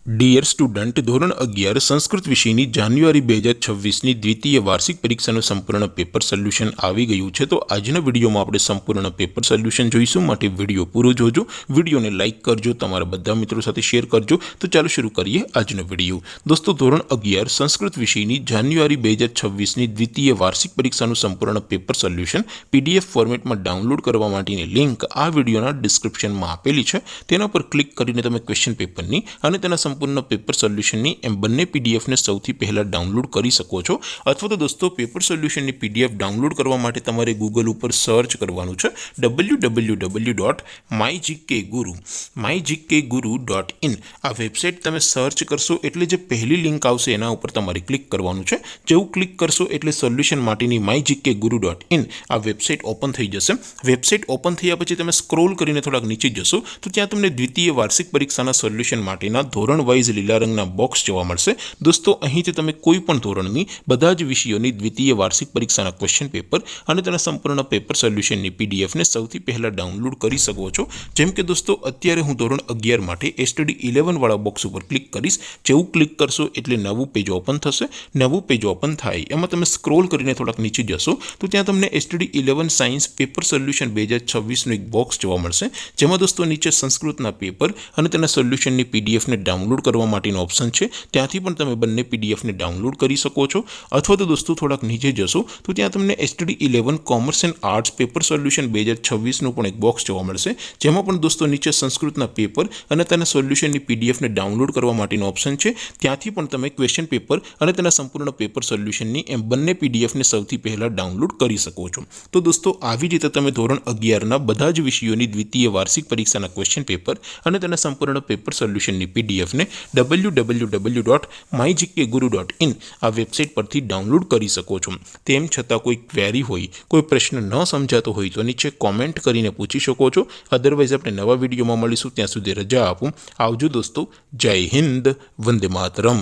Dear student, ધોરણ 11 સંસ્કૃત વિષયની જાન્યુઆરી 2026ની દ્વિતીય વાર્ષિક પરીક્ષાનું સંપૂર્ણ પેપર સોલ્યુશન આવી ગયું છે। તો આજના વિડીયોમાં આપણે સંપૂર્ણ પેપર સોલ્યુશન જોઈશું, માટે વિડીયો પૂરો જોજો, વિડીયોને લાઇક કરજો, તમારા બધા મિત્રો સાથે શેર કરજો। તો ચાલો શરૂ કરીએ આજનો વિડીયો। દોસ્તો, ધોરણ 11 સંસ્કૃત વિષયની જાન્યુઆરી 2026ની દ્વિતીય વાર્ષિક પરીક્ષાનું સંપૂર્ણ પેપર સોલ્યુશન PDF ફોર્મેટમાં ડાઉનલોડ કરવા માટેની લિંક આ વિડીયોના ડિસ્ક્રિપ્શનમાં આપેલી છે। તેના પર ક્લિક કરીને તમે ક્વેશ્ચન પેપરની અને તેના સંપૂર્ણ પેપર સોલ્યુશનની એમ બંને પીડીએફને સૌથી પહેલા ડાઉનલોડ કરી શકો છો। અથવા તો દોસ્તો, પેપર સોલ્યુશનની પીડીએફ ડાઉનલોડ કરવા માટે તમારે ગૂગલ ઉપર સર્ચ કરવાનું છે www.mygkguru.in। આ વેબસાઇટ તમે સર્ચ કરશો એટલે જે પહેલી લિંક આવશે એના ઉપર તમારે ક્લિક કરવાનું છે। જેવું ક્લિક કરશો એટલે સોલ્યુશન માટેની mygkguru.in આ વેબસાઇટ ઓપન થઈ જશે। વેબસાઇટ ઓપન થયા પછી તમે સ્ક્રોલ કરીને થોડાક નીચે જશો તો ત્યાં તમને દ્વિતીય વાર્ષિક પરીક્ષાના સોલ્યુશન માટેના ધોરણ વાઇઝ લીલા રંગના બોક્સ જોવા મળશે। દોસ્તો, અહીંથી તમે કોઈ પણ ધોરણની બધા જ વિષયોની દ્વિતીય વાર્ષિક પરીક્ષાના ક્વેશ્ચન પેપર અને તેના સંપૂર્ણ પેપર સોલ્યુશનની પીડીએફને સૌથી પહેલા ડાઉનલોડ કરી શકો છો। જેમ કે દોસ્તો, અત્યારે હું ધોરણ 11 માટે STD 11 વાળા બોક્સ ઉપર ક્લિક કરીશ। જેવું ક્લિક કરશો એટલે નવું પેજ ઓપન થશે। નવું પેજ ઓપન થાય એમાં તમે સ્ક્રોલ કરીને થોડાક નીચે જશો તો ત્યાં તમને STD 11 સાયન્સ પેપર સોલ્યુશન 2026નું એક બોક્સ જોવા મળશે, જેમાં દોસ્તો નીચે સંસ્કૃતના પેપર અને તેના સોલ્યુશનની પીડીએફને ડાઉનલોડ કરવા માટેનો ઓપ્શન છે। ત્યાંથી પણ તમે બંને પીડીએફને ડાઉનલોડ કરી શકો છો। અથવા તો દોસ્તો, થોડાક નીચે જશો તો ત્યાં તમને STD 11 commerce and arts paper solution 2026નું પણ એક બોક્સ જોવા મળશે, જેમાં પણ દોસ્તો નીચે સંસ્કૃતના પેપર અને તેના સોલ્યુશનની પીડીએફને ડાઉનલોડ કરવા માટેનો ઓપ્શન છે। ત્યાંથી પણ તમે ક્વેશ્ચન પેપર અને તેના સંપૂર્ણ પેપર સોલ્યુશનની એમ બંને પીડીએફને સૌથી પહેલા ડાઉનલોડ કરી શકો છો। તો દોસ્તો, આવી રીતે તમે ધોરણ 11ના બધા જ વિષયોની દ્વિતીય વાર્ષિક પરીક્ષાના ક્વેશ્ચન પેપર અને તેના સંપૂર્ણ પેપર સોલ્યુશનની પીડીએફને www.mygkguru.in આ વેબસાઇટ પરથી ડાઉનલોડ કરી શકો છો। તેમ છતાં કોઈ ક્વેરી હોય, કોઈ પ્રશ્ન ન સમજાતો હોય તો નીચે કોમેન્ટ કરીને પૂછી શકો છો। અધરવાઇઝ આપણે નવા વિડીયોમાં મળીશું, ત્યાં સુધી રજા આપું। આવજો દોસ્તો, જય હિન્દ, વંદે માતરમ।